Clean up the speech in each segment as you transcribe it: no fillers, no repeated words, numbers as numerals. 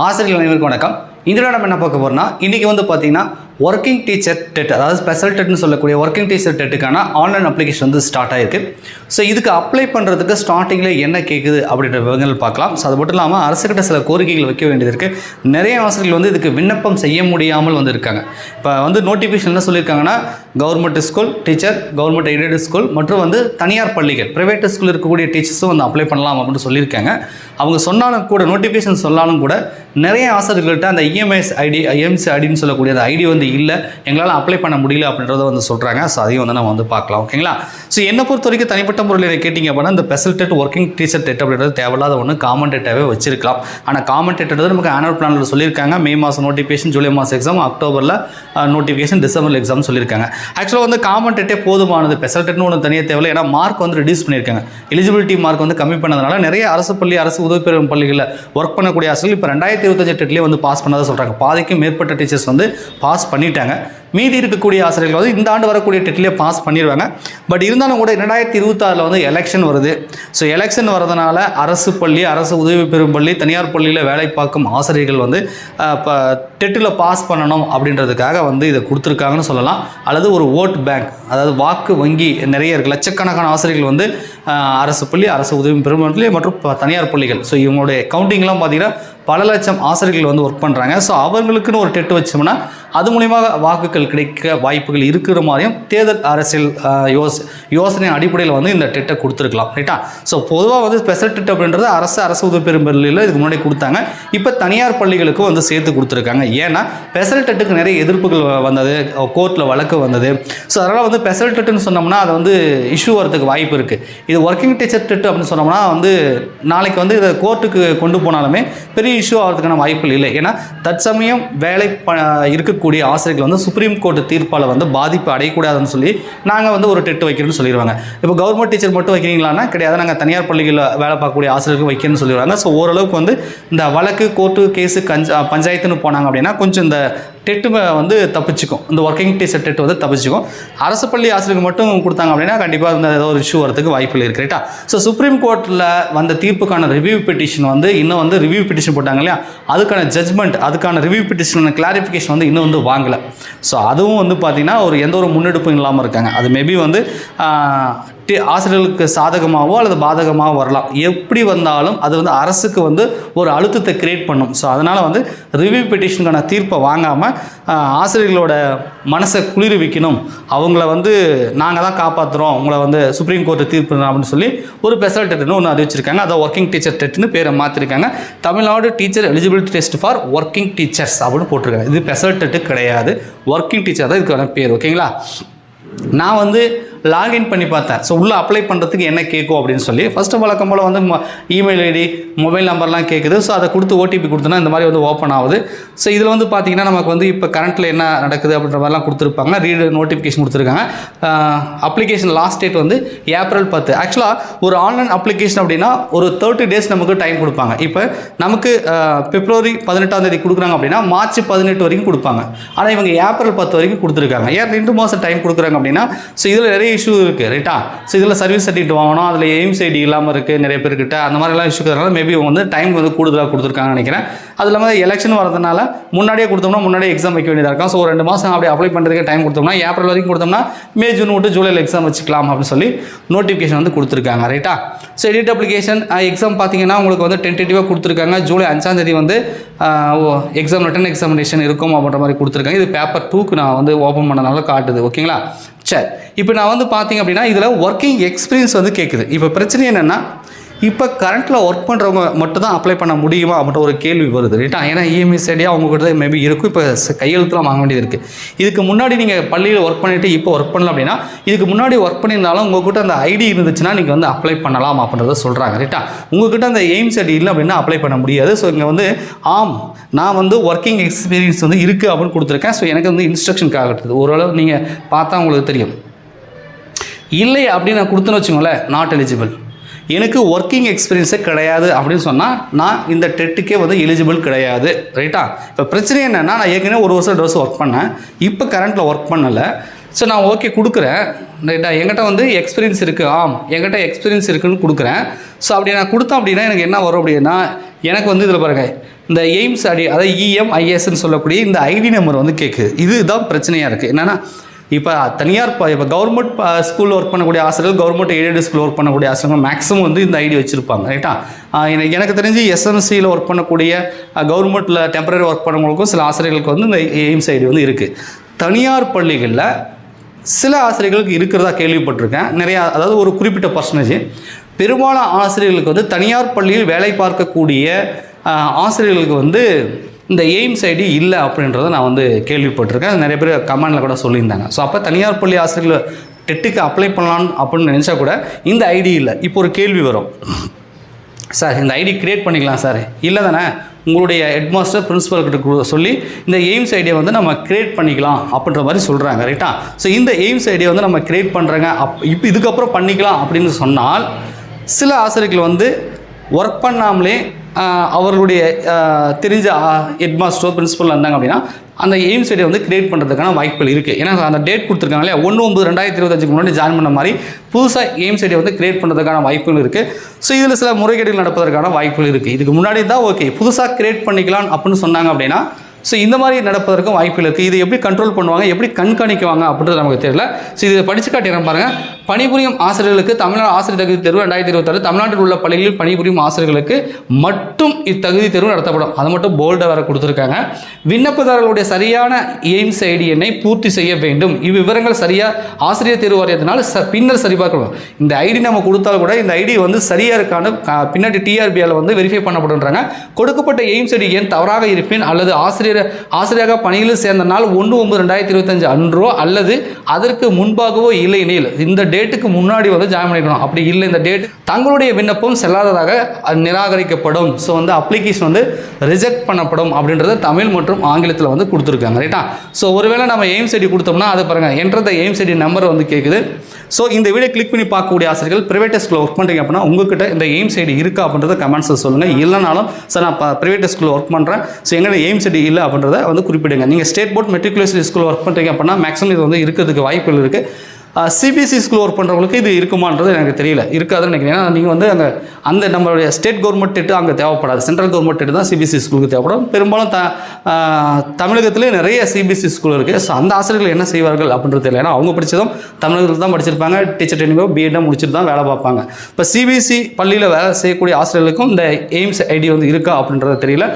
ஆசிரியர்கள் அனைவருக்கும் வணக்கம். இந்த நம்ம என்ன பார்க்க போறோம்னா இன்னைக்கு வந்து பார்த்தீங்கன்னா ஒர்க்கிங் டீச்சர் டெட், அதாவது ஸ்பெஷல் டெட்னு சொல்லக்கூடிய ஒர்க்கிங் டீச்சர் டெட்டுக்கான ஆன்லைன் அப்ளிகேஷன் வந்து ஸ்டார்ட் ஆயிருக்கு. ஸோ இதுக்கு அப்ளை பண்ணுறதுக்கு ஸ்டார்டிங்கில் என்ன கேட்குது அப்படின்ற விவரங்கள் பார்க்கலாம். ஸோ அது மட்டும் இல்லாமல் அரசுக்கிட்ட சில கோரிக்கைகள் வைக்க வேண்டியது இருக்குது. நிறைய ஆசிரியர்கள் வந்து இதுக்கு விண்ணப்பம் செய்ய முடியாமல் வந்து இருக்காங்க. இப்போ வந்து நோட்டிஃபிகேஷன் என்ன சொல்லியிருக்காங்கன்னா, government school teacher, government aided school மற்றும் வந்து தனியார் பள்ளிகள், ப்ரைவேட் ஸ்கூல் இருக்கக்கூடிய டீச்சர்ஸும் வந்து அப்ளை பண்ணலாம் அப்படின்னு சொல்லியிருக்காங்க. அவங்க சொன்னாலும் கூட, நோட்டிஃபிகேஷன் சொன்னாலும் கூட நிறைய ஆசிரியர்கள்ட்ட அந்த இஎம்ஐஎஸ் ஐடி, ஐஎம்சி ஐடின்னு சொல்லக்கூடிய அந்த ஐடி வந்து இல்லை, எங்களால் அப்ளை பண்ண முடியல அப்படின்றத வந்து சொல்கிறாங்க. ஸோ அதையும் வந்து நம்ம வந்து பார்க்கலாம். ஓகேங்களா? ஸோ என்னை பொறுத்த வரைக்கும் தனிப்பட்ட முறையில் கேட்டிங்க அப்படின்னா, இந்த special TET working teacher TET அப்படின்றது தேவையில்லாத ஒன்று, காமன் டெட்டாகவே வச்சிருக்கலாம். ஆனால் காமன் டெட் நமக்கு ஆனுவல் பிளானில் சொல்லியிருக்காங்க. மே மாதம் நோட்டிஃபிகேஷன், ஜூலை மாதம் எக்ஸாம், அக்டோபரில் நோட்டிஃபிகேஷன், டிசம்பரில் எக்ஸாம் சொல்லியிருக்காங்க. ஆக்சுவலாக வந்து காமன் டெட்டே போதுமானது, ஸ்பெஷல் டெட்னு ஒன்று தனியாக தேவையில்லை. ஏன்னா மார்க் வந்து ரெடியூஸ் பண்ணியிருக்காங்க, எலிஜிபிலிட்டி மார்க் வந்து கம்மி பண்ணதுனால நிறைய அரசு பள்ளி, அரசு உதவி பெறும் பள்ளிகளில் ஒர்க் பண்ணக்கூடிய ஆசிரியர்கள் இப்போ 2025 டெட்லேயே வந்து பாஸ் பண்ணதாக சொல்கிறாங்க. பாதிக்கும் மேற்பட்ட டீச்சர்ஸ் வந்து பாஸ் பண்ணிட்டாங்க. மீதி இருக்கக்கூடிய ஆசிரியர்கள் வந்து இந்த ஆண்டு வரக்கூடிய டெட்லேயே பாஸ் பண்ணிடுவாங்க. பட் இருந்தாலும் கூட 2026 வந்து எலெக்ஷன் வருது. ஸோ எலெக்ஷன் வரதுனால அரசு பள்ளி, அரசு உதவி பெறும் பள்ளி, தனியார் பள்ளியில் வேலை பார்க்கும் ஆசிரியர்கள் வந்து இப்போ டெட்டில் பாஸ் பண்ணணும் அப்படின்றதுக்காக வந்து இதை கொடுத்துருக்காங்கன்னு சொல்லலாம். அல்லது ஒரு ஓட் பேங்க், அதாவது வாக்கு வங்கி நிறைய இருக்குது. லட்சக்கணக்கான ஆசிரியர்கள் வந்து அரசு பள்ளி, அரசு உதவி பெறும் பள்ளி மற்றும் தனியார் பள்ளிகள், ஸோ இவங்களுடைய கவுண்டிங்லாம் பார்த்தீங்கன்னா பல லட்சம் ஆசிரியர்கள் வந்து ஒர்க் பண்ணுறாங்க. ஸோ அவங்களுக்குன்னு ஒரு டெட் வச்சோம்னா அது மூலிமா வாக்குகள் கிடைக்க வாய்ப்புகள் இருக்கிற மாதிரியும் தேர்தல் அரசியல் யோசனை அடிப்படையில் வந்து இந்த டெட்டை கொடுத்துருக்கலாம். ரைட்டா? ஸோ பொதுவாக வந்து ஸ்பெஷல் டெட் அப்படின்றது அரசு உதவி பெறும் பள்ளியில் இதுக்கு முன்னாடி கொடுத்தாங்க. இப்போ தனியார் பள்ளிகளுக்கும் வந்து சேர்த்து கொடுத்துருக்காங்க. ஏன்னா ஸ்பெஷல் டெட்டுக்கு நிறைய எதிர்ப்புகள் வந்தது, கோர்ட்டில் வழக்கு வந்தது. ஸோ அதனால் வந்து ஸ்பெஷல் டெட்டுன்னு சொன்னோம்னா அது வந்து இஷ்யூ வரதுக்கு வாய்ப்பு இருக்குது. இது ஒர்க்கிங் டீச்சர் டெட் அப்படின்னு சொன்னோம்னா வந்து நாளைக்கு வந்து இதை கோர்ட்டுக்கு கொண்டு போனாலுமே பெரிய இஷ்யூ ஆகிறதுக்கான வாய்ப்புகள் இல்லை. ஏன்னா தற்சமயம் வேலை இருக்கக்கூடிய ஆசிரியர்கள் வந்து சுப்ரீம் கோர்ட் தீர்ப்பால் வந்து பாதிப்பு அடையக்கூடாதுன்னு சொல்லி நாங்கள் வந்து ஒரு டெட் வைக்கிறேன்னு சொல்லிடுவாங்க. இப்போ கவர்மெண்ட் டீச்சர் மட்டும் வைக்கிறீங்களான்னா கிடையாது, நாங்கள் தனியார் பள்ளிகளில் வேலை பார்க்கக்கூடிய ஆசிரியர்கள் வைக்கிறேன்னு சொல்லிடுவாங்க. ஸோ ஓரளவுக்கு வந்து இந்த வழக்கு, கோர்ட்டு, கேஸு, பஞ்சாயத்துன்னு போனாங்க அப்படின்னா கொஞ்சம் இந்த டெட்டுமை வந்து தப்பிச்சுக்கும், இந்த ஒர்க்கிங் டீச்சர் டெட் வந்து தப்பிச்சுக்கும். அரசு பள்ளி ஆசிரியர்கள் மட்டும் கொடுத்தாங்க அப்படின்னா கண்டிப்பாக வந்து ஏதோ ஒரு இஷ்யூ வரதுக்கு வாய்ப்புகள் இருக்குது. ரைட்டா? ஸோ சுப்ரீம் கோர்ட்டில் வந்த தீர்ப்புக்கான ரிவ்யூ பெட்டிஷன் வந்து இன்னும் வந்து ரிவ்யூ பெட்டிஷன் போட்டாங்க இல்லையா, அதுக்கான ஜட்ஜ்மெண்ட், அதுக்கான ரிவ்யூ பெட்டிஷன் கிளாரிஃபிகேஷன் வந்து இன்னும் வந்து வாங்கலை. ஸோ அதுவும் வந்து பார்த்திங்கன்னா எந்த ஒரு முன்னெடுப்பும் இல்லாமல் இருக்காங்க. அது மேபி வந்து ஆசிரியர்களுக்கு சாதகமாகவோ அல்லது பாதகமாகவோ வரலாம். எப்படி வந்தாலும் அது வந்து அரசுக்கு வந்து ஒரு அழுத்தத்தை கிரியேட் பண்ணும். ஸோ அதனால் வந்து ரிவ்யூ பெட்டிஷனுக்கான தீர்ப்பை வாங்காமல் ஆசிரியர்களோட மனசை குளிர் வைக்கணும், அவங்கள வந்து நாங்கள் தான் காப்பாற்றுறோம், உங்களை வந்து சுப்ரீம் கோர்ட்டு தீர்ப்பு அப்படின்னு சொல்லி ஒரு ஸ்பெஷல் டெட்னு ஒன்று அறிவிச்சிருக்காங்க. அதை ஒர்க்கிங் டீச்சர் டெட்னு பேரை மாற்றிருக்காங்க. Tamil Nadu teacher eligibility test for working teachers அப்படின்னு போட்டிருக்காங்க. இது ஸ்பெஷல் டெட்டு கிடையாது, ஒர்க்கிங் டீச்சர் தான் இதுக்கான பேர். ஓகேங்களா? நான் வந்து லாகின் பண்ணி பார்த்தேன். ஸோ உள்ளே அப்ளை பண்ணுறதுக்கு என்ன கேட்கும் அப்படின்னு சொல்லி ஃபஸ்ட்டு வழக்கம் போல் வந்து இமெயில் ஐடி, மொபைல் நம்பர்லாம் கேட்குது. ஸோ அதை கொடுத்து ஓடிபி கொடுத்தோன்னா இந்த மாதிரி வந்து ஓப்பன் ஆகுது. ஸோ இதில் வந்து பார்த்திங்கன்னா நமக்கு வந்து இப்போ கரண்ட்டில் என்ன நடக்குது அப்படின்ற மாதிரிலாம் கொடுத்துருப்பாங்க. ரீடு நோட்டிஃபிகேஷன் கொடுத்துருக்காங்க. அப்ளிகேஷன் லாஸ்ட் டேட் வந்து ஏப்ரல் 10. ஆக்சுவலாக ஒரு ஆன்லைன் அப்ளிகேஷன் அப்படின்னா ஒரு 30 டேஸ் நமக்கு டைம் கொடுப்பாங்க. இப்போ நமக்கு பிப்ரவரி 18 கொடுக்குறாங்க அப்படின்னா மார்ச் 18 வரைக்கும் கொடுப்பாங்க. ஆனால் இவங்க ஏப்ரல் 10 வரைக்கும் கொடுத்துருக்காங்க. ஏன் 2 மாதம் டைம் கொடுக்குறாங்க அப்படின்னா, ஸோ இதில் நிறைய இஷ்யூ இருக்குது. ரைட்டா? ஸோ இதில் சர்வீஸ் சர்டிஃபிகேட் வாங்கணும், அதில் எய்ம்ஸ் ஐடி இல்லாமல் இருக்குது நிறைய பேர்கிட்ட, அந்த மாதிரிலாம் இஷ்யூ இருக்கிறதுனால மேபி வந்து டைம் வந்து கூடுதலாக கொடுத்துருக்காங்கன்னு நினைக்கிறேன். அது இல்லாமல் எலெக்ஷன் வரதுனால முன்னாடியே கொடுத்தோம்னா முன்னாடியே எக்ஸாம் வைக்க வேண்டியதாக இருக்கும். ஸோ 2 மாதம் அப்படி அப்ளை பண்ணுறதுக்கு டைம் கொடுத்தோம்னா ஏப்ரல் வரைக்கும் கொடுத்தோம்னா மே, ஜூன் விட்டு ஜூலையில் எக்ஸாம் வச்சுக்கலாம் அப்படின்னு சொல்லி நோட்டிஃபிகேஷன் வந்து கொடுத்துருக்காங்க. ரைட்டா? ஸோ எடிட் அப்ளிகேஷன் எக்ஸாம் பார்த்தீங்கன்னா உங்களுக்கு வந்து டென்டேட்டிவாக கொடுத்துருக்காங்க. ஜூலை 5 வந்து எக்ஸாம், ரிட்டன் எக்ஸாமினேஷன் இருக்கும் அப்படின்ற மாதிரி கொடுத்துருக்காங்க. இது பேப்பர் 2க்கு நான் வந்து ஓப்பன் பண்ணனால காட்டுது. ஓகேங்களா? சரி, இப்போ நான் வந்து பார்த்திங்க அப்படின்னா இதில் ஒர்க்கிங் எக்ஸ்பீரியன்ஸ் வந்து கேட்குது. இப்போ பிரச்சனை என்னென்னா, இப்போ கரண்ட்டில் ஒர்க் பண்ணுறவங்க மட்டும் தான் அப்ளை பண்ண முடியுமா அப்படின்ற ஒரு கேள்வி வருது. ரைட்டா? ஏன்னா இஎம்ஐஸ் ஐடியாக அவங்ககிட்ட மேபி இருக்கும். இப்போ கையெழுத்துலாம் வாங்க வேண்டியது இருக்குது. இதுக்கு முன்னாடி நீங்கள் பள்ளியில் ஒர்க் பண்ணிவிட்டு இப்போ ஒர்க் பண்ணலாம் அப்படின்னா, இதுக்கு முன்னாடி ஒர்க் பண்ணியிருந்தாலும் உங்கள்கிட்ட அந்த ஐடி இருந்துச்சுன்னா நீங்கள் வந்து அப்ளை பண்ணலாம் அப்படின்றத சொல்கிறாங்க. ரைட்டா? உங்கள்கிட்ட அந்த எய்ம்ஸ் ஐடி இல்லை அப்படின்னா அப்ளை பண்ண முடியாது. ஸோ இங்கே வந்து நான் வந்து ஒர்க்கிங் எக்ஸ்பீரியன்ஸ் வந்து இருக்குது அப்படின்னு கொடுத்துருக்கேன். ஸோ எனக்கு வந்து இன்ஸ்ட்ரக்ஷன் ஆகிடுது. ஓரளவு நீங்கள் பார்த்தா உங்களுக்கு தெரியும். இல்லை அப்படின்னு நான் கொடுத்துன்னு வச்சுக்கோங்களேன், நாட் எலிஜிபிள், எனக்கு ஒர்க்கிங் எக்ஸ்பீரியன்ஸே கிடையாது அப்படின்னு சொன்னால் நான் இந்த டெட்டுக்கே வந்து எலிஜிபிள் கிடையாது. ரைட்டா? இப்போ பிரச்சனை என்னென்னா, நான் ஏற்கனவே 1 வருஷம் 2 வருஷம் ஒர்க் பண்ணேன், இப்போ கரண்ட்டில் ஒர்க் பண்ணலை. ஸோ நான் ஓகே கொடுக்குறேன், ரைட்டா, என்கிட்ட வந்து எக்ஸ்பீரியன்ஸ் இருக்குது, என்கிட்ட எக்ஸ்பீரியன்ஸ் இருக்குதுன்னு கொடுக்குறேன். ஸோ அப்படி நான் கொடுத்தோம் அப்படின்னா எனக்கு என்ன வரும் அப்படின்னா, எனக்கு வந்து இதில் பாருங்கள் இந்த எய்ம்ஸ் அதாவது EMIS சொல்லக்கூடிய இந்த ஐடி நம்பர் வந்து கேட்குது. இதுதான் பிரச்சனையாக இருக்குது. என்னென்னா இப்போ தனியார் இப்போ கவர்மெண்ட் ஸ்கூலில் ஒர்க் பண்ணக்கூடிய ஆசிரியர்கள், கவர்மெண்ட் எய்டட் ஸ்கூலில் ஒர்க் பண்ணக்கூடிய ஆசிரியர்கள் மேக்ஸிமம் வந்து இந்த ஐடி வச்சுருப்பாங்க. ரைட்டா, எனக்கு தெரிஞ்சு SMCயில் ஒர்க் பண்ணக்கூடிய கவர்மெண்ட்டில் டெம்பரரி ஒர்க் பண்ணவங்களுக்கும் சில ஆசிரியர்களுக்கு வந்து இந்த எய்ம்ஸ் ஐடி வந்து இருக்குது. தனியார் பள்ளிகளில் சில ஆசிரியர்களுக்கு இருக்கிறதா கேள்விப்பட்டிருக்கேன். நிறையா, அதாவது ஒரு குறிப்பிட்ட பர்சன்டேஜ். பெரும்பாலான ஆசிரியர்களுக்கு வந்து தனியார் பள்ளியில் வேலை பார்க்கக்கூடிய ஆசிரியர்களுக்கு வந்து இந்த எய்ம்ஸ் ஐடி இல்லை அப்படின்றத நான் வந்து கேள்விப்பட்டிருக்கேன். நிறைய பேர் கமெண்டில் கூட சொல்லியிருந்தாங்க. ஸோ அப்போ தனியார் பள்ளி ஆசிரியர்கள் டெட்டுக்கு அப்ளை பண்ணலான்னு அப்படின்னு நினச்சா கூட இந்த ஐடி இல்லை. இப்போ ஒரு கேள்வி வரும், சார் இந்த ஐடி க்ரியேட் பண்ணிக்கலாம் சார். இல்லை தானே, உங்களுடைய ஹெட்மாஸ்டர் பிரின்ஸிபல்கிட்ட சொல்லி இந்த எய்ம்ஸ் ஐடியை வந்து நம்ம க்ரியேட் பண்ணிக்கலாம் அப்படின்ற மாதிரி சொல்கிறாங்க. ரைட்டா, ஸோ இந்த எய்ம்ஸ் ஐடியை வந்து நம்ம க்ரியேட் பண்ணுறாங்க, இப்போ இதுக்கப்புறம் பண்ணிக்கலாம் அப்படின்னு சொன்னால் சில ஆசிரியர்கள் வந்து ஒர்க் பண்ணாமலே அவர்களுடைய தெரிஞ்ச ஹெட்மாஸ்டரோ பிரின்சிபல் இருந்தாங்க அப்படின்னா அந்த எய்ம்ஸ் ஐடியை வந்து கிரியேட் பண்ணுறதுக்கான வாய்ப்புகள் இருக்குது. ஏன்னா அந்த டேட் கொடுத்துருக்காங்க இல்லையா, 1/9/2025 முன்னாடி ஜாயின் பண்ண மாதிரி புதுசாக எய்ம்ஸ் ஐடியை வந்து கிரியேட் பண்ணுறதுக்கான வாய்ப்புகள் இருக்குது. ஸோ இதில் சில முறைகேடுகள் நடப்பதற்கான வாய்ப்புகள் இருக்குது. இதுக்கு முன்னாடி தான் ஓகே, புதுசாக கிரியேட் பண்ணிக்கலாம் அப்படின்னு சொன்னாங்க அப்படின்னா ஸோ இந்த மாதிரி நடப்பதற்கும் வாய்ப்புகள் இருக்குது. இது எப்படி கண்ட்ரோல் பண்ணுவாங்க, எப்படி கண்காணிக்குவாங்க அப்படின்றது நமக்கு தெரியல. ஸோ இதை படித்து காட்டிடுறேன் பாருங்கள். பணிபுரியும் ஆசிரியர்களுக்கு தமிழ்நாடு ஆசிரியர் தகுதி தேர்வு 2026 தமிழ்நாட்டில் உள்ள பள்ளிகளில் பணிபுரியும் ஆசிரியர்களுக்கு மட்டும் இத்தகுதி தேர்வு நடத்தப்படும். அதை மட்டும் போல்டாக வேறு கொடுத்துருக்காங்க. விண்ணப்பதாரர்களுடைய சரியான எய்ம்ஸ் ஐடி எண்ணை பூர்த்தி செய்ய வேண்டும். இவ்விவரங்கள் சரியாக ஆசிரியர் தேர்வு வாரியத்தினால் பின்னர் சரிபார்க்கணும். இந்த ஐடி நம்ம கொடுத்தாலும் கூட இந்த ஐடி வந்து சரியாக இருக்கான்னு பின்னாடி TRBயால் வந்து வெரிஃபை பண்ணப்படுன்றாங்க. கொடுக்கப்பட்ட எய்ம்ஸ் ஐடி எண் தவறாக இருப்பின் அல்லது ஆசிரியராக பணியில் சேர்ந்த நாள் 1/9/2025 அன்றோ அல்லது அதற்கு முன்பாகவோ இல்லை எனில் இந்த டேட்டுக்கு முன்னாடி வந்து ஜாயின் பண்ணிக்கணும். அப்படி இல்லை இந்த டேட் தங்களுடைய விண்ணப்பம் செல்லாததாக நிராகரிக்கப்படும். ஸோ வந்து அப்ளிகேஷன் வந்து ரிஜெக்ட் பண்ணப்படும் அப்படின்றத தமிழ் மற்றும் ஆங்கிலத்தில் வந்து கொடுத்துருக்காங்க. ரைட்டா, ஸோ ஒருவேளை நம்ம எய்ம்ஸ் ஐடி கொடுத்தோம்னா அது பாருங்கள், enter the EMIS ID number வந்து கேட்குது. ஸோ இந்த வீடியோ கிளிக் பண்ணி பார்க்கக்கூடிய ஆசிரியர்கள் ப்ரைவேட் ஸ்கூலில் ஒர்க் பண்ணுறீங்க அப்படின்னா உங்கள்கிட்ட இந்த எய்ம்ஸ் ஐடி இருக்கா அப்படின்றத கமெண்ட்ஸில் சொல்லுங்கள். இல்லைனாலும் சார் நான் ப்ரைவேட் ஸ்கூலில் ஒர்க் பண்ணுறேன், ஸோ எங்கள்கிட்ட எய்ம்ஸ் ஐடி இல்லை அப்படின்றத வந்து குறிப்பிடுங்க. நீங்கள் state board matriculation school work பண்ணுறீங்க அப்படின்னா மேக்ஸிமம் இது வந்து இருக்கிறதுக்கு வாய்ப்புகள் இருக்குது. CBSE ஸ்கூல் ஒர்க் பண்ணுறவங்களுக்கு இது இருக்குமான்றது எனக்கு தெரியல, இருக்காதுன்னு நினைக்கிறேன். ஏன்னா நீங்கள் வந்து அந்த நம்மளுடைய ஸ்டேட் கவர்மெண்ட் டெட்டு அங்கே தேவைப்படாது, சென்ட்ரல் கவர்மெண்ட் டெட்டு தான் CBSE ஸ்கூலுக்கு தேவைப்படும். பெரும்பாலும் தமிழகத்திலே நிறைய CBSE ஸ்கூல் இருக்குது. ஸோ அந்த ஆசிரியர்கள் என்ன செய்வார்கள் அப்படின்றது தெரியல. ஏன்னா அவங்க படித்ததும் தமிழகத்தில் தான் படிச்சிருப்பாங்க, டீச்சர் ட்ரைனிங்கோ B.Ed முடிச்சுட்டு தான் வேலை பார்ப்பாங்க. இப்போ CBSE பள்ளியில் வேலை செய்யக்கூடிய ஆசிரியர்களுக்கும் இந்த எய்ம்ஸ் ஐடி வந்து இருக்கா அப்படின்றது தெரியல.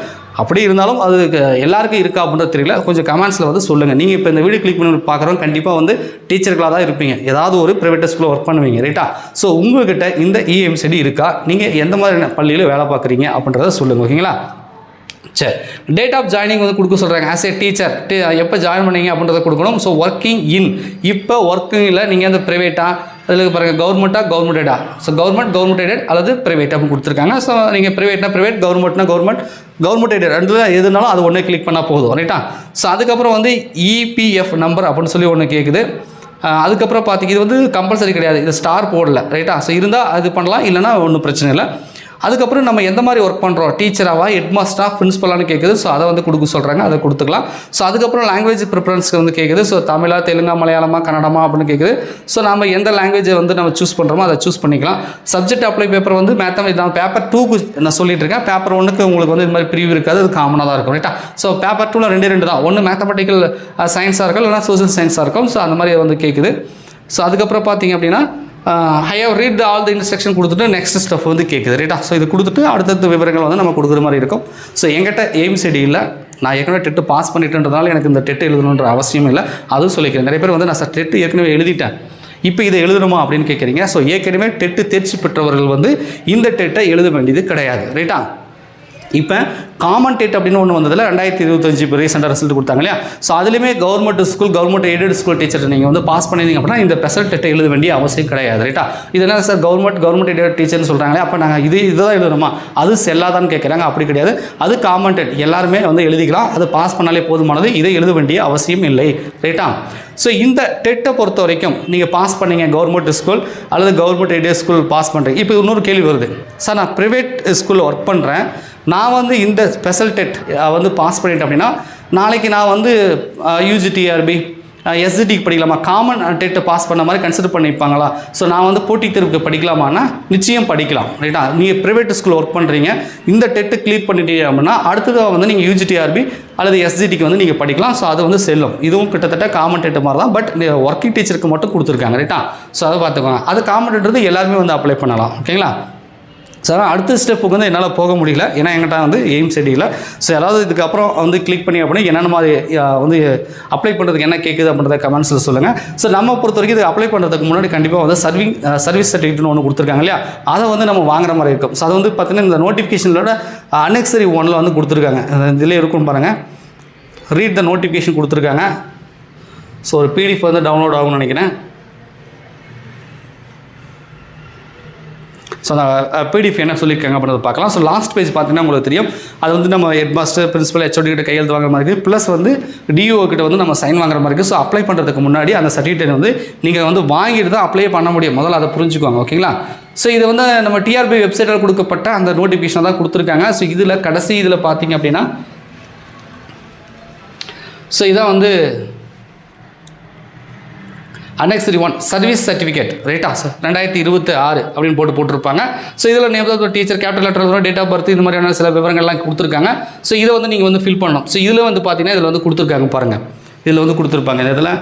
அப்படி இருந்தாலும் அது எல்லாருக்கும் இருக்கா அப்படின்றது தெரியல. கொஞ்சம் கமெண்ட்ஸில் வந்து சொல்லுங்கள். நீங்கள் இப்போ இந்த வீடியோ கிளிக் பண்ணி பார்க்குறோம், கண்டிப்பாக வந்து டீச்சர்களாக தான் இருப்பீங்க, ஏதாவது ஒரு ப்ரைவேட் ஸ்கூலில் ஒர்க் பண்ணுவீங்க. ரைட்டா, ஸோ உங்கள்கிட்ட இந்த எய்ம்ஸ் ஐடி இருக்கா, நீங்கள் எந்த மாதிரியான பள்ளியில் வேலை பார்க்குறீங்க அப்படின்றத சொல்லுங்கள். ஓகேங்களா, சரி. டேட் ஆஃப் ஜாயினிங் வந்து கொடுக்க சொல்கிறாங்க. ஆஸ் ஏ டீச்சர் எப்போ ஜாயின் பண்ணீங்க அப்படின்றத கொடுக்கணும். ஸோ ஒர்க்கிங் இன், இப்போ ஒர்க்கிங்கில் நீங்கள் வந்து ப்ரைவேட்டாக அதில் பாருங்கள், கவர்மெண்ட் எடா. ஸோ கவர்மெண்ட் எடட் அல்லது ப்ரைவேட் அப்படின்னு கொடுத்துருக்காங்க. ஸோ நீங்கள் ப்ரைவேட்னா ப்ரைவேட், கவர்மெண்ட்னா கவர்மெண்ட் எடட் ரெண்டுல எதுனாலும் அது ஒன்றே கிளிக் பண்ணால் போதும். ரைட்டா, ஸோ அதுக்கப்புறம் வந்து EPF நம்பர் அப்படின்னு சொல்லி ஒன்று கேட்குது. அதுக்கப்புறம் பார்த்திங்க, இது வந்து கம்பல்சரி கிடையாது, இது ஸ்டார் போடல. ரைட்டா, ஸோ இருந்தால் அது பண்ணலாம், இல்லைனா ஒன்றும் பிரச்சனை இல்லை. அதுக்கப்புறம் நம்ம எந்த மாதிரி ஒர்க் பண்ணுறோம், டீச்சராவா, ஹெட்மாஸ்டரா, பிரின்சிபலானு கேட்குது. ஸோ அதை வந்து கொடுக்க சொல்கிறாங்க, அதை கொடுத்துக்கலாம். ஸோ அதுக்கப்புறம் லாங்குவேஜ் ப்ரிஃபரன்ஸ்க்கு வந்து கேட்குது. ஸோ தமிழா, தெலுங்கா, மலையாளமா, கன்னடமா அப்படின்னு கேட்குது. ஸோ நம்ம எந்த லாங்குவேஜை வந்து நம்ம சூஸ் பண்ணுறோமோ அதை சூஸ் பண்ணிக்கலாம். சப்ஜெக்ட் அப்ளை பேப்பர் வந்து மேத்தமெட்டிக்ஸ் பேப்பர் 2க்கு நான் சொல்லிட்டு இருக்கேன். பேப்பர் 1க்கு உங்களுக்கு வந்து இது மாதிரி பிரிவு இருக்காது, அது காமனாக தான் இருக்கும். ரைட்டா, ஸோ பேப்பர் 2ல ரெண்டு தான், ஒன்று மேத்தமெட்டிக்கல் சயின்ஸாக இருக்கும், இல்லைனா சோஷியல் சயின்ஸாக இருக்கும். ஸோ அந்த மாதிரி வந்து கேட்குது. ஸோ அதுக்கப்புறம் பார்த்தீங்க அப்படின்னா I have read all the instruction கொடுத்துட்டு நெக்ஸ்ட் ஸ்டெப் வந்து கேட்குது. ரைட்டா, ஸோ இது கொடுத்துட்டு அடுத்தடுத்த விவரங்கள் வந்து நம்ம கொடுக்குற மாதிரி இருக்கும். ஸோ எங்கிட்ட எய்ம்ஸ் ஐடி இல்லை, நான் ஏற்கனவே டெட்டு பாஸ் பண்ணிட்டேன்றதுனால எனக்கு இந்த டெட்டு எழுதணுன்ற அவசியம் இல்லை, அதுவும் சொல்லிக்கிறேன். நிறைய பேர் வந்து நான் சார் டெட்டு ஏற்கனவே எழுதிட்டேன், இப்போ இதை எழுதணுமா அப்படின்னு கேட்குறீங்க. ஸோ ஏற்கனவே டெட்டு தேர்ச்சி பெற்றவர்கள் வந்து இந்த டெட்டை எழுத வேண்டியது கிடையாது. ரைட்டா, இப்போ காமன் டெட் அப்படின்னு ஒன்று வந்ததில் 2025 இப்போ ரீசெண்டாக ரிசல்ட் கொடுத்தாங்க இல்லையா. ஸோ அதுலேயுமே government school, government aided school teacher நீங்கள் வந்து பாஸ் பண்ணியிருந்தீங்க அப்படின்னா இந்த ஸ்பெஷல் டெட்டை எழுத வேண்டிய அவசியம் கிடையாது. ரைட்டா, இது என்ன சார் கவர்மெண்ட் எய்டட் டீச்சர்னு சொல்கிறாங்களே, அப்போ நாங்கள் இதுதான் எழுதணுமா, அது செல்லாதான்னு கேட்குறாங்க. அப்படி கிடையாது, அது காமன் டெட், எல்லாருமே வந்து எழுதிக்கலாம், அது பாஸ் பண்ணாலே போதுமானது, இதை எழுத வேண்டிய அவசியம் இல்லை. ரைட்டா, ஸோ இந்த டெட்டை பொறுத்த வரைக்கும் நீங்கள் பாஸ் பண்ணீங்க கவர்மெண்ட் ஸ்கூல் அல்லது கவர்மெண்ட் எய்டட் ஸ்கூல் பாஸ் பண்ணுறீங்க. இப்போ இன்னொரு கேள்வி வருது, சார் நான் ப்ரைவேட் ஸ்கூலில் ஒர்க் பண்ணுறேன், நான் வந்து இந்த ஸ்பெஷல் டெட் வந்து பாஸ் பண்ணிட்டேன் அப்படின்னா நாளைக்கு நான் வந்து UGTRB எஸ்ஜிடிக்கு படிக்கலாமா, காமன் டெட்டை பாஸ் பண்ண மாதிரி கன்சிடர் பண்ணிப்பாங்களா, ஸோ நான் வந்து போட்டித் தேர்வுக்கு படிக்கலாமான்னா நிச்சயம் படிக்கலாம். ரைட்டா, நீங்கள் ப்ரைவேட் ஸ்கூலில் ஒர்க் பண்ணுறீங்க, இந்த டெட்டு கிளியர் பண்ணிட்டீங்க அப்படின்னா அடுத்ததாக வந்து நீங்கள் யூஜிடிஆர்பி அல்லது எஸ்ஜிடிக்கு வந்து நீங்கள் படிக்கலாம். ஸோ அது வந்து செல்லும். இதுவும் கிட்டத்தட்ட காமன் டெட்டு மாதிரி தான், பட் ஒர்க்கிங் டீச்சருக்கு மட்டும் கொடுத்துருக்காங்க. ரைட்டா, ஸோ அதை பார்த்துக்கோங்க. அது காமன் டெட்டுறது எல்லாருமே வந்து அப்ளை பண்ணலாம். ஓகேங்களா. ஸோ அதனால் அடுத்த ஸ்டெப்புக்கு வந்து என்னால் போக முடியல, ஏன்னா என்கிட்ட வந்து எய்ம்ஸ் ரெடி இல்லை. ஸோ யாராவது இதுக்கப்புறம் வந்து கிளிக் பண்ணி அப்படின்னா என்னென்ன மாதிரி வந்து அப்ளை பண்ணுறதுக்கு என்ன கேட்குது அப்படின்றத கமெண்ட்ஸில் சொல்லுங்கள். ஸோ நம்ம பொறுத்த வரைக்கும் இது அப்ளை பண்ணுறதுக்கு முன்னாடி கண்டிப்பாக வந்து சர்வீஸ் சர்டிஃபிகேட்னு ஒன்று கொடுத்துருக்காங்க இல்லையா, அதை வந்து நம்ம வாங்குற மாதிரி இருக்கும். ஸோ அது வந்து பார்த்தீங்கன்னா இந்த நோட்டிஃபிகேஷனோட அனெக்சரி 1 வந்து கொடுத்துருக்காங்க. இதில் இருக்கும் பாருங்கள், ரீட் த நோட்டிஃபிகேஷன் கொடுத்துருக்காங்க. ஸோ ஒரு பிடிஎஃப் வந்து டவுன்லோட் ஆகும்னு நினைக்கிறேன். ஸோ அந்த பிடிஎஃப் என்ன சொல்லியிருக்காங்க அப்படின்றத பார்க்கலாம். ஸோ லாஸ்ட் பேஜ் பார்த்தீங்கன்னா உங்களுக்கு தெரியும், அது வந்து நம்ம ஹெட் மாஸ்டர், பிரின்சிபல், ஹெச்ஓடி கிட்ட கையெழுத்து வாங்குற மாதிரி இருக்குது, ப்ளஸ் வந்து டிஓ கிட்ட வந்து நம்ம சைன் வாங்குற மாதிரி இருக்குது. ஸோ அப்ளை பண்ணுறதுக்கு முன்னாடி அந்த சர்டிஃபிகேட் வந்து நீங்கள் வந்து வாங்கிட்டு தான் அப்ளை பண்ண முடியும். முதல்ல அதை புரிஞ்சுக்குவாங்க. ஓகேங்களா. ஸோ இது வந்து நம்ம டிஆர்பி வெப்சைட்டில் கொடுக்கப்பட்ட அந்த நோட்டிஃபிகேஷன் தான் கொடுத்துருக்காங்க. ஸோ இதில் கடைசி இதில் பார்த்தீங்க அப்படின்னா, ஸோ இதான் வந்து அனெக்சரி 1 சர்வீஸ் சர்டிஃபிகேட். ரைட்டா, சார் 2026 அப்படின்னு போட்டிருப்பாங்க. ஸோ இதில் name of teacher, capital letter, date of birth, இந்த மாதிரியான சில விவரங்கள்லாம் கொடுத்துருக்காங்க. ஸோ இதை வந்து நீங்கள் வந்து ஃபில் பண்ணணும். ஸோ இதில் வந்து பார்த்தீங்கன்னா இதில் வந்து கொடுத்துருக்காங்க பாருங்கள், இதில் வந்து கொடுத்துருப்பாங்க. இந்த இதில்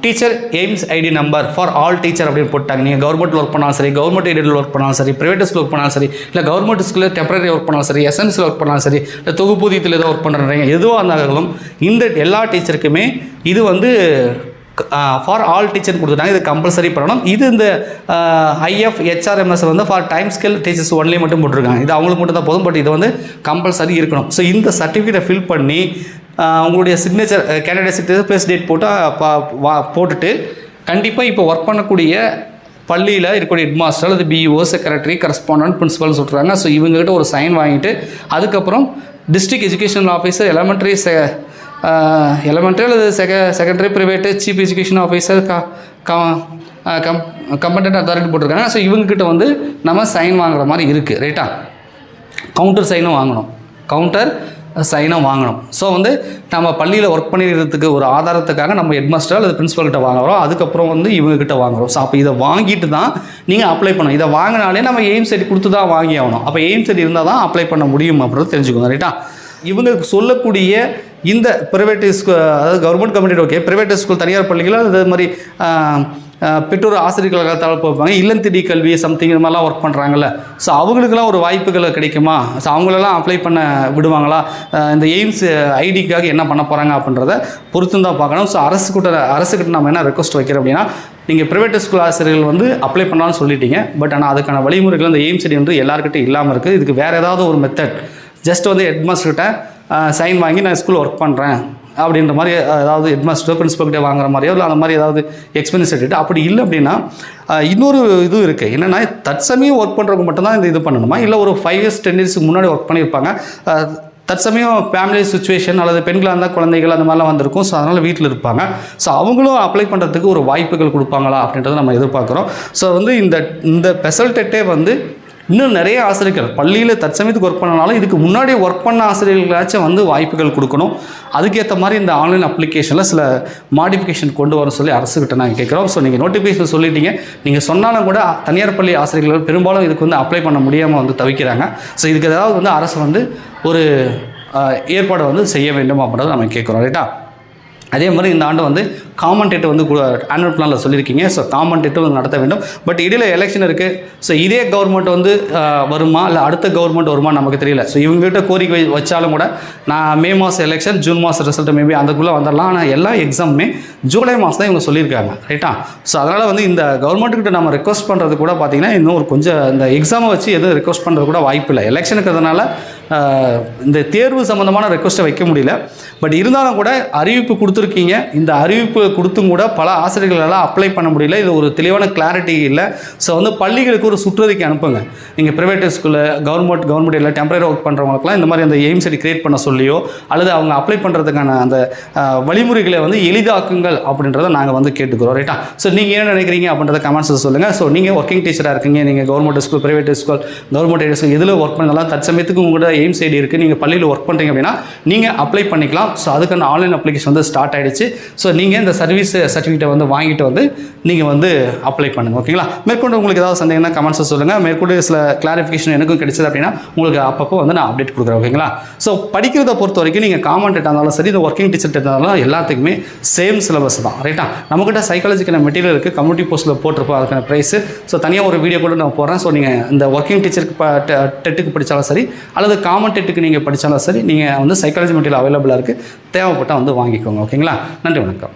teacher EMIS ID number for all teacher அப்படின்னு போட்டாங்க. நீங்கள் கவர்மெண்ட்டில் ஒர்க் பண்ணாலும் சரி, கவர்மெண்ட் எய்டடில் ஒர்க் பண்ணாலும் சரி, ப்ரைவேட் ஸ்கூல் ஒர்க் பண்ணாலும் சரி, இல்லை கவர்மெண்ட் ஸ்கூலில் டெம்பரரி ஒர்க் பண்ணாலும் சரி, எஸ்என்சியில் ஒர்க் பண்ணாலும் சரி, இல்லை தொகுப்பூதியத்தில் ஏதோ ஒர்க் பண்ணுறீங்க, எதுவாக இருந்தாலும் இந்த எல்லா டீச்சருக்குமே இது வந்து ஃபார் ஆல் டீச்சர் கொடுத்துட்டாங்க. இது கம்பல்சரி பண்ணணும். இது இந்த IFHRMS வந்து for time scale teachers only மட்டும் போட்டிருக்காங்க. இது அவங்களுக்கு மட்டும் தான் போதும், பட் இது வந்து கம்பல்சரி இருக்கணும். ஸோ இந்த சர்டிஃபிகேட்டை ஃபில் பண்ணி உங்களுடைய signature, candidate signature, plus date போட்டுட்டு கண்டிப்பாக இப்போ ஒர்க் பண்ணக்கூடிய பள்ளியில் இருக்கக்கூடிய ஹெட் மாஸ்டர் அல்லது BEO, செக்ரட்டரி, கரஸ்பாண்டன்ட், பிரின்சிபல் சொல்கிறாங்க. ஸோ இவங்ககிட்ட ஒரு சைன் வாங்கிட்டு அதுக்கப்புறம் டிஸ்ட்ரிக்ட் எஜுகேஷனல் ஆஃபீஸர், எலமெண்ட்ரி அல்லது secondary, private, chief education officer, competent authority போட்டிருக்காங்க. ஸோ இவங்ககிட்ட வந்து நம்ம சைன் வாங்குற மாதிரி இருக்குது. ரைட்டா, கவுண்டர் சைனும் வாங்கணும். ஸோ வந்து நம்ம பள்ளியில் ஒர்க் பண்ணிடுறதுக்கு ஒரு ஆதாரத்துக்காக நம்ம ஹெட் மாஸ்டர் அல்லது பிரின்சிபல்கிட்ட வாங்குகிறோம், அதுக்கப்புறம் வந்து இவங்ககிட்ட வாங்குகிறோம். ஸோ அப்போ இதை வாங்கிட்டு தான் நீங்கள் அப்ளை பண்ணணும். இதை வாங்கினாலே நம்ம எய்ம்ஸ் சர்டிஃபிகேட் கொடுத்து தான் வாங்கி ஆகணும். அப்போ எய்ம்ஸ் சர்டிஃபிகேட் இருந்தால் தான் அப்ளை பண்ண முடியும் அப்படின்றது தெரிஞ்சுக்கோங்க. ரைட்டா, இவங்க சொல்லக்கூடிய இந்த ப்ரைவேட் ஸ்கூல், அதாவது government company okay, private school, தனியார் பள்ளிகள், அது மாதிரி பெற்றோர் ஆசிரியர்களாக வைப்பாங்க, இல்லம் தேடி கல்வி சம்திங் இது மாதிரிலாம் ஒர்க் பண்ணுறாங்கல்ல. ஸோ அவங்களுக்கெல்லாம் ஒரு வாய்ப்புகள் கிடைக்குமா, ஸோ அவங்களெல்லாம் அப்ளை பண்ண விடுவாங்களா, இந்த எய்ம்ஸ் ஐடிக்காக என்ன பண்ண போகிறாங்க அப்படின்றத பொறுத்து தான் பார்க்கணும். ஸோ அரசுக்கிட்ட நம்ம என்ன ரெக்வஸ்ட் வைக்கிறோம் அப்படின்னா, நீங்கள் ப்ரைவேட் ஸ்கூல் ஆசிரியர்கள் வந்து அப்ளை பண்ணலாம்னு சொல்லிட்டீங்க, பட் ஆனால் அதுக்கான வழிமுறைகள் இந்த எய்ம்ஸ் ஐடி வந்து எல்லாருக்கிட்ட இல்லாமல் இருக்குது. இதுக்கு வேறு ஏதாவது ஒரு மெத்தட், ஜஸ்ட் வந்து ஹெட் மாஸ்டர்கிட்ட சைன் வாங்கி நான் ஸ்கூல் ஒர்க் பண்ணுறேன் அப்படின்ற மாதிரி ஏதாவது ஹெட் மாஸ்டர், பிரின்சிபல்கிட்ட வாங்குற மாதிரியோ இல்லை அந்த மாதிரி ஏதாவது எக்ஸ்பீரியன்ஸ் எடுத்துகிட்டு அப்படி இல்லை அப்படின்னா இன்னொரு இது இருக்குது. என்னென்னா தற்சமயம் ஒர்க் பண்ணுறவங்க மட்டும்தான் இந்த இது பண்ணணுமா, இல்லை ஒரு 5 years 10 years முன்னாடி ஒர்க் பண்ணியிருப்பாங்க, தற்சமயம் ஃபேமிலி சுச்சுவேஷன் அல்லது பெண்களாக இருந்தால் குழந்தைகள் அந்த மாதிரிலாம் வந்திருக்கும். ஸோ அதனால் வீட்டில் இருப்பாங்க. ஸோ அவங்களும் அப்ளை பண்ணுறதுக்கு ஒரு வாய்ப்புகள் கொடுப்பாங்களா அப்படின்றத நம்ம எதிர்பார்க்குறோம். ஸோ வந்து இந்த ஸ்பெஷல் வந்து இன்னும் நிறைய ஆசிரியர்கள் பள்ளியில் தற்சமயத்துக்கு ஒர்க் பண்ணனாலும் இதுக்கு முன்னாடி ஒர்க் பண்ண ஆசிரியர்களாச்சும் வந்து வாய்ப்புகள் கொடுக்கணும். அதுக்கேற்ற மாதிரி இந்த ஆன்லைன் அப்ளிகேஷனில் சில மாடிஃபிகேஷன் கொண்டு வர சொல்லி அரசுக்கிட்ட நாங்கள் கேட்குறோம். ஸோ நீங்கள் நோட்டிஃபிகேஷன் சொல்லிட்டீங்க, நீங்கள் சொன்னாலும் கூட தனியார் பள்ளி ஆசிரியர்கள் பெரும்பாலும் இதுக்கு வந்து அப்ளை பண்ண முடியாமல் வந்து தவிக்கிறாங்க. ஸோ இதுக்கு ஏதாவது வந்து அரசு வந்து ஒரு ஏற்பாடு வந்து செய்ய வேண்டும் அப்படின்றத நம்ம கேட்குறோம். ரைட்டா, அதே மாதிரி இந்த ஆண்டு வந்து காமன் டெட் வந்து ஆனுவல் பிளானில் சொல்லியிருக்கீங்க. ஸோ காமன் டெட்டு வந்து நடத்த வேண்டும். பட் இடையில் எலெக்ஷன் இருக்குது. ஸோ இதே கவர்மெண்ட் வந்து வருமா இல்லை அடுத்த கவர்மெண்ட் வருமா நமக்கு தெரியல. ஸோ இவங்ககிட்ட கோரிக்கை வச்சாலும் கூட நான் மே மாதம் எலெக்ஷன், ஜூன் மாதம் ரிசல்ட் மேபி அதுக்குள்ளே வந்துடலாம். ஆனால் எல்லா எக்ஸாமுமே ஜூலை மாதம் தான் இவங்க சொல்லியிருக்காங்க. ரைட்டா, ஸோ அதனால் வந்து இந்த கவர்மெண்ட்டுக்கிட்ட நம்ம ரெக்வஸ்ட் பண்ணுறது கூட பார்த்திங்கன்னா இன்னும் ஒரு கொஞ்சம் இந்த எக்ஸாமை வச்சு எதுவும் ரெக்வஸ்ட் பண்ணுறது கூட வாய்ப்பு இல்லை. எலெக்ஷனுக்கிறதுனால இந்த தேர்வு சம்மந்தமான ரெக்வஸ்ட்டை வைக்க முடியல. பட் இருந்தாலும் கூட அறிவிப்பு கொடுத்துருக்கீங்க. இந்த அறிவிப்பு கொடுத்தும் கூட பல ஆசிரியர்களால் அப்ளை பண்ண முடியல. இது ஒரு தெளிவான கிளாரிட்டி இல்லை. ஸோ வந்து பள்ளிகளுக்கு ஒரு சுற்றறிக்கை அனுப்புங்க. நீங்கள் ப்ரைவேட் ஸ்கூலில் கவர்மெண்ட் இல்லை டெம்பரரி ஒர்க் பண்ணுறவங்களுக்குலாம் இந்த மாதிரி அந்த எய்ம்ஸ் ஐடி கிரியேட் பண்ண சொல்லியோ அல்லது அவங்க அப்ளை பண்ணுறதுக்கான அந்த வழிமுறைகளை வந்து எளிதாக்குங்கள் அப்படின்றத நாங்கள் வந்து கேட்டுக்கிறோம். ரைட்டா, ஸோ நீங்கள் என்ன நினைக்கிறீங்க அப்படின்றத கமெண்ட்ஸில் சொல்லுங்கள். ஸோ நீங்கள் ஒர்க்கிங் டீச்சராக இருக்கீங்க, நீங்கள் government school, private school, government school எதில் ஒர்க் பண்ணலாம், தற்சமயத்துக்கு உங்களோட எய்ம்ஸ் ஐடி இருக்குது, நீங்கள் பள்ளியில் ஒர்க் பண்ணுறீங்க அப்படின்னா நீங்கள் அப்ளை பண்ணிக்கலாம். ஸோ அதுக்கான ஆன்லைன் அப்ளிகேஷன் வந்து ஸ்டார்ட் ஆகிடுச்சு. ஸோ நீங்கள் இந்த சர்வீஸ் சர்டிஃபிகேட்டை வந்து வாங்கிட்டு வந்து நீங்கள் வந்து அப்ளை பண்ணுங்கள். ஓகேங்களா? மேற்கொண்டு உங்களுக்கு ஏதாவது சந்தேகம்னா கமெண்ட்ஸை சொல்லுங்கள். மேற்கொண்டு சில கிளாரிஃபிகேஷன் எனக்கும் கிடைச்சது அப்படின்னா உங்களுக்கு அப்பப்போ வந்து நான் அப்டேட் கொடுக்குறேன். ஓகேங்களா? ஸோ படிக்கிறத பொறுத்த வரைக்கும் நீங்கள் காமன் டெட்டாக இருந்தாலும் சரி, இந்த ஒர்க்கிங் டீச்சர் டெட்டாக இருந்தாலும் எல்லாத்துக்குமே சேம் சிலபஸ் தான். ரைட்டா? நம்மகிட்ட சைக்காலஜிக்கான மெட்டீரியல் இருக்குது, கம்யூனிட்டி போஸ்ட்டில் போட்டிருப்போம் அதுக்கான ப்ரைஸு. ஸோ தனியாக ஒரு வீடியோ கூட நான் போடுறேன். ஸோ நீங்கள் இந்த ஒர்க்கிங் டீச்சருக்கு டெட்டுக்கு படித்தாலும் சரி அல்லது காமன் டெட்டுக்கு நீங்கள் படித்தாலும் சரி, நீங்கள் வந்து சைக்காலஜி மெட்டீரியல் அவைலபிளாக இருக்குது, தேவைப்பட்டால் வந்து வாங்கிக்கோங்க. ஓகேங்களா? நன்றி, வணக்கம்.